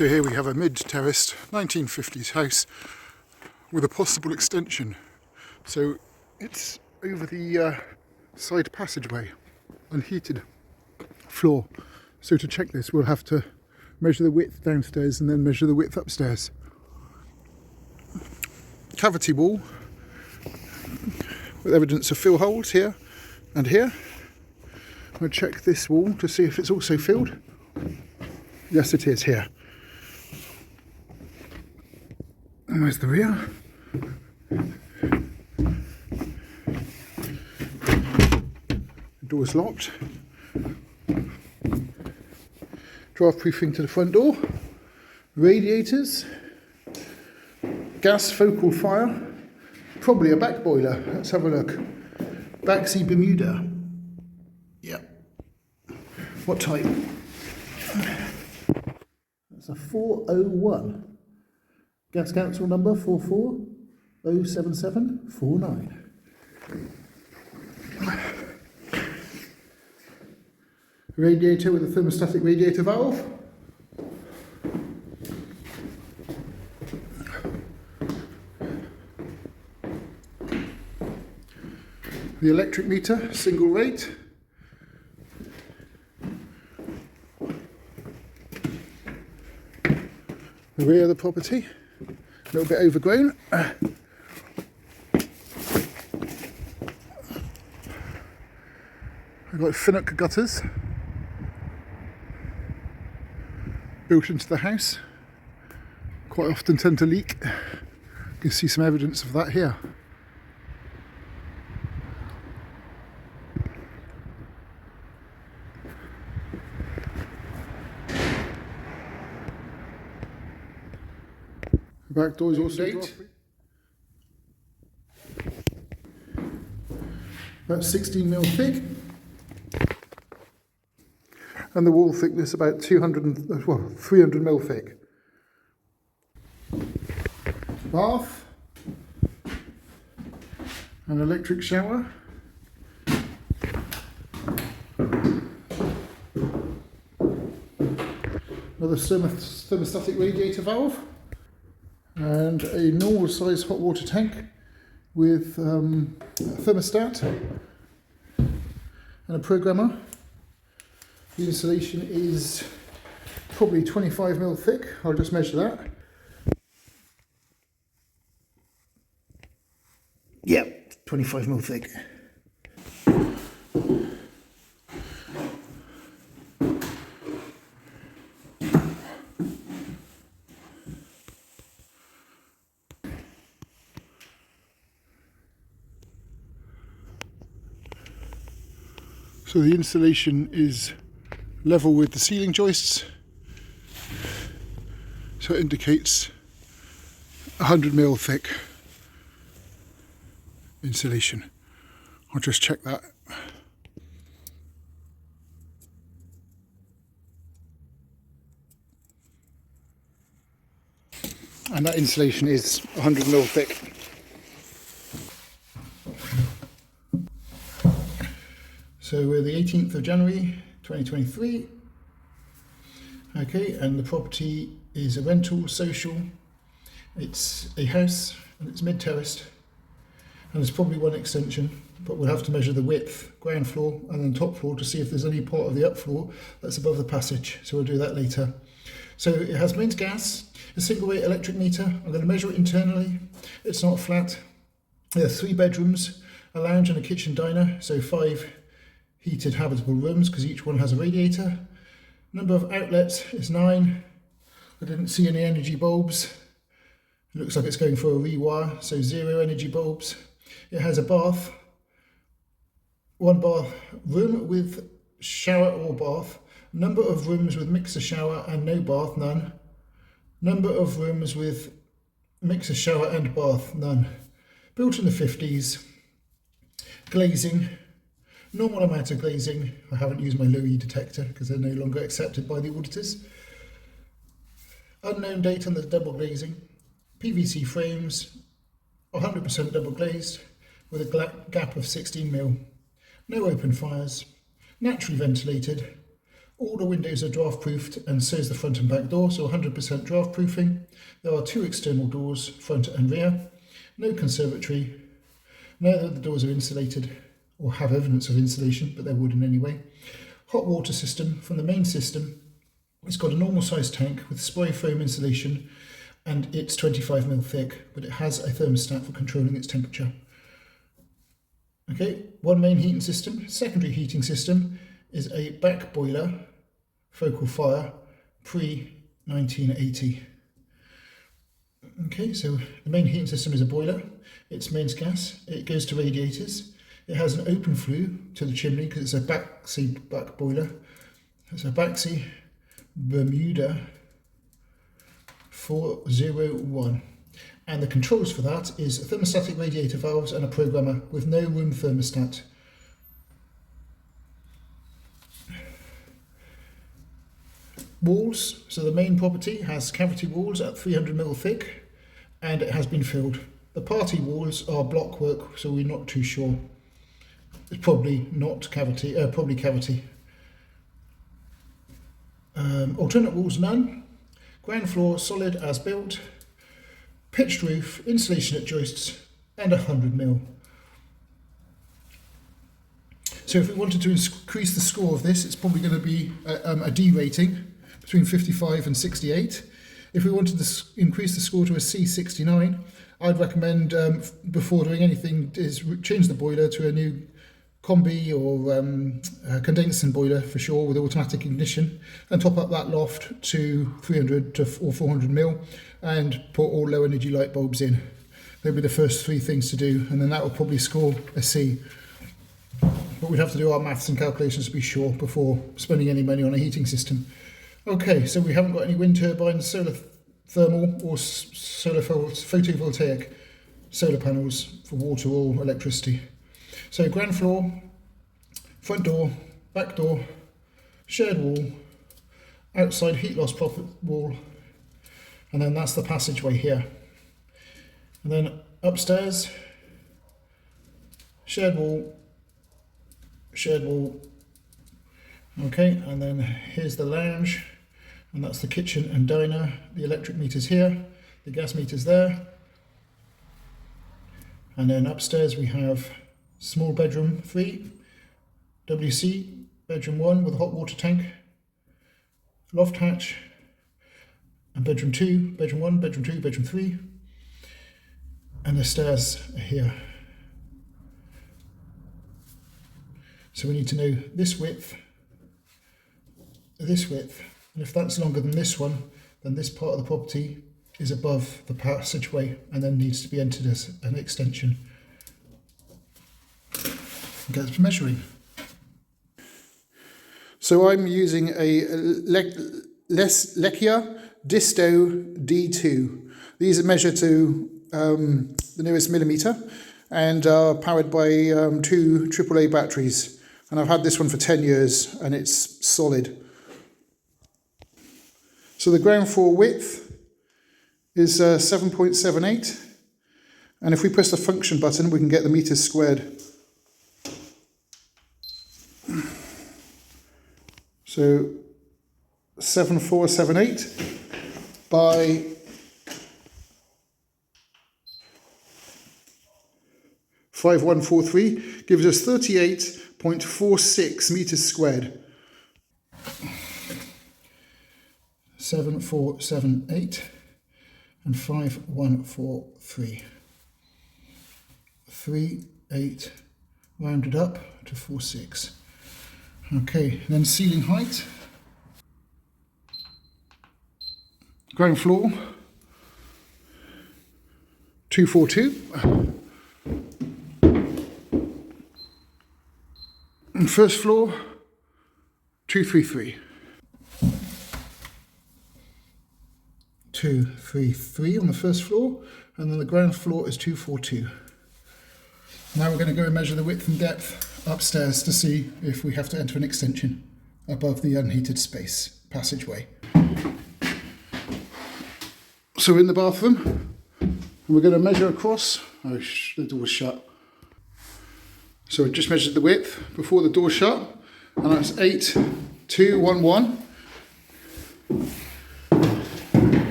So here we have a mid-terraced 1950s house with a possible extension. So it's over the side passageway, unheated floor. So to check this, we'll have to measure the width downstairs and then measure the width upstairs. Cavity wall with evidence of fill holes here and here. I'll check this wall to see if it's also filled. Yes, it is here. And there's the rear. The door's locked. Draft proofing to the front door. Radiators. Gas focal fire. Probably a back boiler. Let's have a look. Baxi Bermuda. Yeah. What type? That's a 401. Gas council number 4407749. Radiator with a thermostatic radiator valve. The electric meter, single rate. The rear of the property, a little bit overgrown. I've got Finnock gutters built into the house. Quite often tend to leak. You can see some evidence of that here. The back door is also about 16mm thick, and the wall thickness about 300mm thick. Bath, an electric shower, another thermostatic radiator valve, and a normal size hot water tank with a thermostat and a programmer. The insulation is probably 25mm thick. I'll just measure that. Yep, 25mm thick. So the insulation is level with the ceiling joists, so it indicates 100mm thick insulation. I'll just check that. And that insulation is 100mm thick. So we're the 18th of January 2023. Okay, and the property is a rental, social. It's a house and it's mid-terraced. And there's probably one extension, but we'll have to measure the width, ground floor and then top floor to see if there's any part of the upfloor that's above the passage. So we'll do that later. So it has mains gas, a single rate electric meter. I'm going to measure it internally. It's not flat. There are 3 bedrooms, a lounge and a kitchen diner, so 5 heated habitable rooms because each one has a radiator. Number of outlets is 9. I didn't see any energy bulbs. It looks like it's going for a rewire, so 0 energy bulbs. It has a bath, 1 bath room with shower or bath. Number of rooms with mixer shower and no bath, none. Number of rooms with mixer shower and bath, none. Built in the 50s. Glazing. Normal amount of glazing. I haven't used my Louis detector because they're no longer accepted by the auditors. Unknown date on the double glazing. PVC frames, 100% double glazed with a gap of 16mm. No open fires. Naturally ventilated. All the windows are draft proofed and so is the front and back door, so 100% draft proofing. There are 2 external doors, front and rear. No conservatory. Neither of the doors are insulated or have evidence of insulation, but they're wooden anyway. Hot water system from the main system. It's got a normal sized tank with spray foam insulation and it's 25mm thick, but it has a thermostat for controlling its temperature. Okay, one main heating system. Secondary heating system is a back boiler, focal fire, pre-1980. Okay, so the main heating system is a boiler. It's mains gas. It goes to radiators. It has an open flue to the chimney because it's a back boiler. It's a Baxi Bermuda 401. And the controls for that is thermostatic radiator valves and a programmer with no room thermostat. Walls, so the main property has cavity walls at 300mm thick and it has been filled. The party walls are block work, so we're not too sure. It's probably not cavity, probably cavity. Alternate walls, none. Ground floor, solid as built. Pitched roof, insulation at joists, and 100mm. So if we wanted to increase the score of this, it's probably going to be a D rating between 55 and 68. If we wanted to increase the score to a C69, I'd recommend before doing anything is change the boiler to a new combi or condensing boiler for sure with automatic ignition, and top up that loft to 300 or 400mm and put all low energy light bulbs in. They'll be the first 3 things to do, and then that will probably score a C. But we'd have to do our maths and calculations to be sure before spending any money on a heating system. Okay, so we haven't got any wind turbines, solar thermal or solar photovoltaic solar panels for water or electricity. So ground floor, front door, back door, shared wall, outside heat loss wall, and then that's the passageway here. And then upstairs, shared wall, okay, and then here's the lounge, and that's the kitchen and diner. The electric meter's here, the gas meter's there, and then upstairs we have small bedroom 3, WC, bedroom 1 with a hot water tank, loft hatch, and bedroom 2, bedroom 1, bedroom 2, bedroom 3, and the stairs are here. So we need to know this width, and if that's longer than this one, then this part of the property is above the passageway and then needs to be entered as an extension. Get measuring. So I'm using a Lekia Disto D2. These are measured to the nearest millimetre and are powered by 2 AAA batteries. And I've had this one for 10 years and it's solid. So the ground floor width is 7.78. And if we press the function button, we can get the meters squared. So 7478 by 5143 gives us 38.46 meters squared. 7478 and 5143. 38 rounded up to 46. Okay, then ceiling height. Ground floor 242. And first floor 233. 233 on the first floor, and then the ground floor is 242. Now we're going to go and measure the width and depth upstairs to see if we have to enter an extension above the unheated space passageway. So in the bathroom, we're going to measure across. Oh, the door's shut. So I just measured the width before the door shut, and that's 8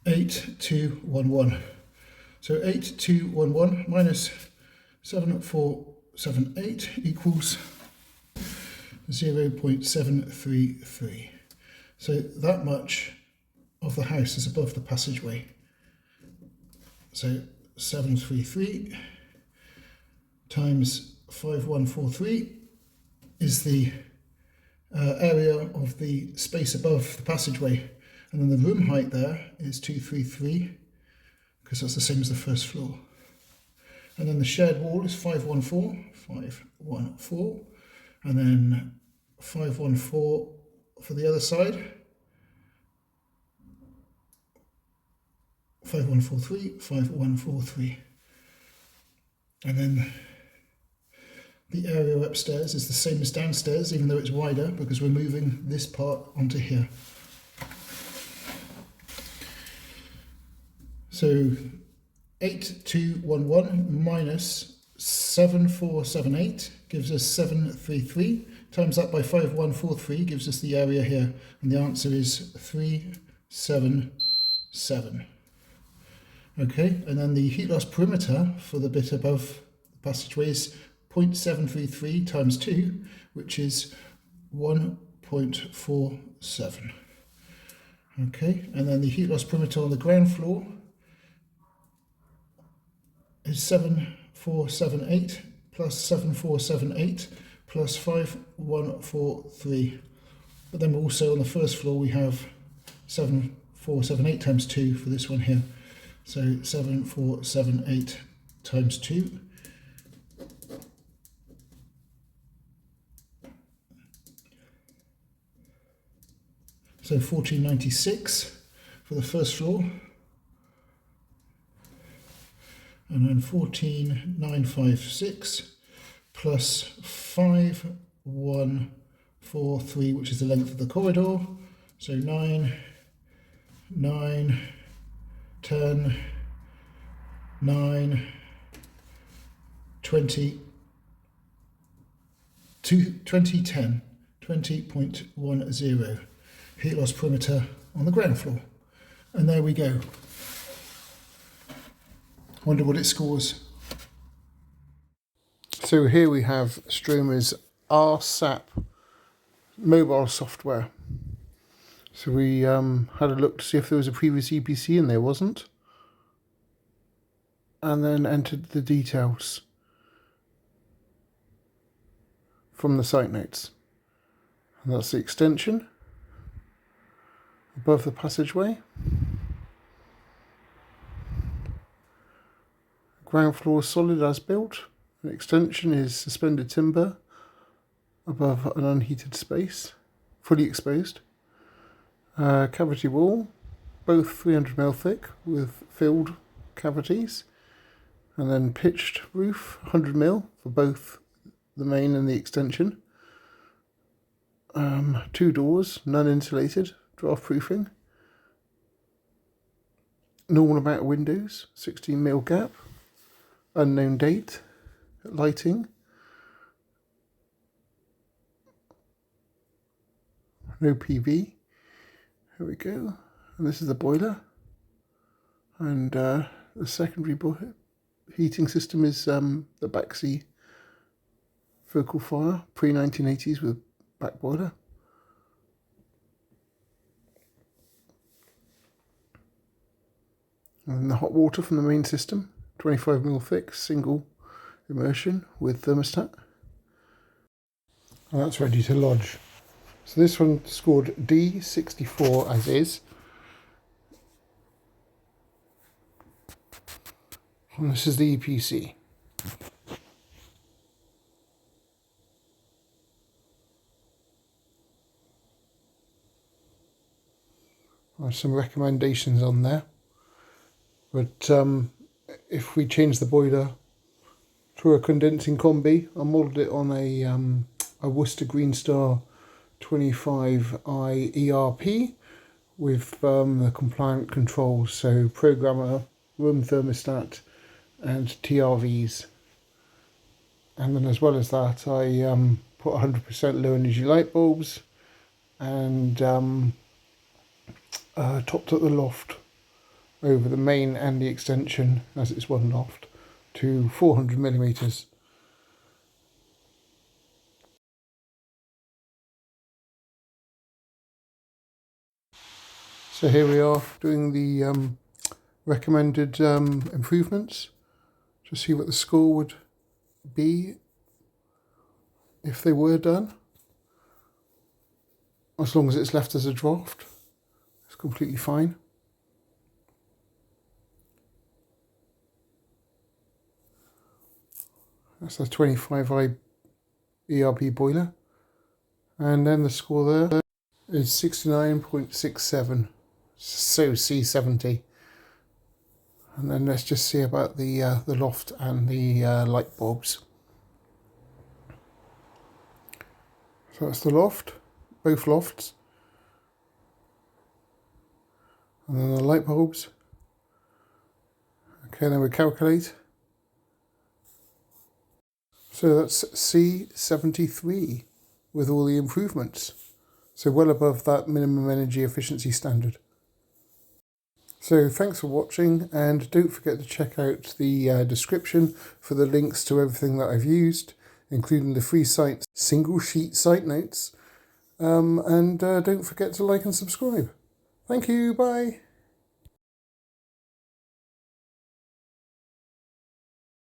8211. So 8211 minus 7478 equals 0.733. So that much of the house is above the passageway. So 733 times 5143 is the area of the space above the passageway. And then the room height there is 233, because that's the same as the first floor. And then the shared wall is 514, and then 514 for the other side, 5143, 5143. And then the area upstairs is the same as downstairs, even though it's wider, because we're moving this part onto here. So 8211 minus 7478 gives us 733. Times that by 5143 gives us the area here, and the answer is 377. Okay, and then the heat loss perimeter for the bit above the passageway is 0.733 times 2, which is 1.47. Okay, and then the heat loss perimeter on the ground floor is 7478 plus 7478 plus 5143. But then also on the first floor we have 7478 times 2 for this one here. So 7478 times 2. So 1496 for the first floor. And then 14956 plus 5143, which is the length of the corridor. So 9, 9, 10, 9, 20, 2010, 20.10 heat loss perimeter on the ground floor. And there we go. Wonder what it scores. So here we have Stromer's RSAP mobile software. So we had a look to see if there was a previous EPC, and there wasn't. And then entered the details from the site notes. And that's the extension above the passageway. Ground floor solid as built. An extension is suspended timber above an unheated space, fully exposed. Cavity wall, both 300mm thick with filled cavities. And then pitched roof, 100mm for both the main and the extension. 2 doors, none insulated, draft proofing. Normal amount of windows, 16mm gap. Unknown date, lighting, no PV. Here we go. And this is the boiler. And the secondary heating system is the Baxi focal fire, pre-1980s with back boiler. And the hot water from the main system. 25mm thick, single immersion with thermostat. And that's ready to lodge. So this one scored D64 as is. And this is the EPC. There's some recommendations on there. But if we change the boiler to a condensing combi, I modelled it on a Worcester Green Star 25i ERP with the compliant controls, so programmer, room thermostat and TRVs. And then as well as that, I put 100% low energy light bulbs and topped up the loft over the main and the extension, as it's one loft, to 400 millimeters. So here we are doing the recommended improvements to see what the score would be if they were done. As long as it's left as a draft, it's completely fine. That's the 25i ERP boiler. And then the score there is 69.67, so C70. And then let's just see about the loft and the light bulbs. So that's the loft, both lofts. And then the light bulbs. Okay, then we calculate. So that's C73 with all the improvements. So well above that minimum energy efficiency standard. So thanks for watching, and don't forget to check out the description for the links to everything that I've used, including the free site single sheet site notes. And don't forget to like and subscribe. Thank you, bye.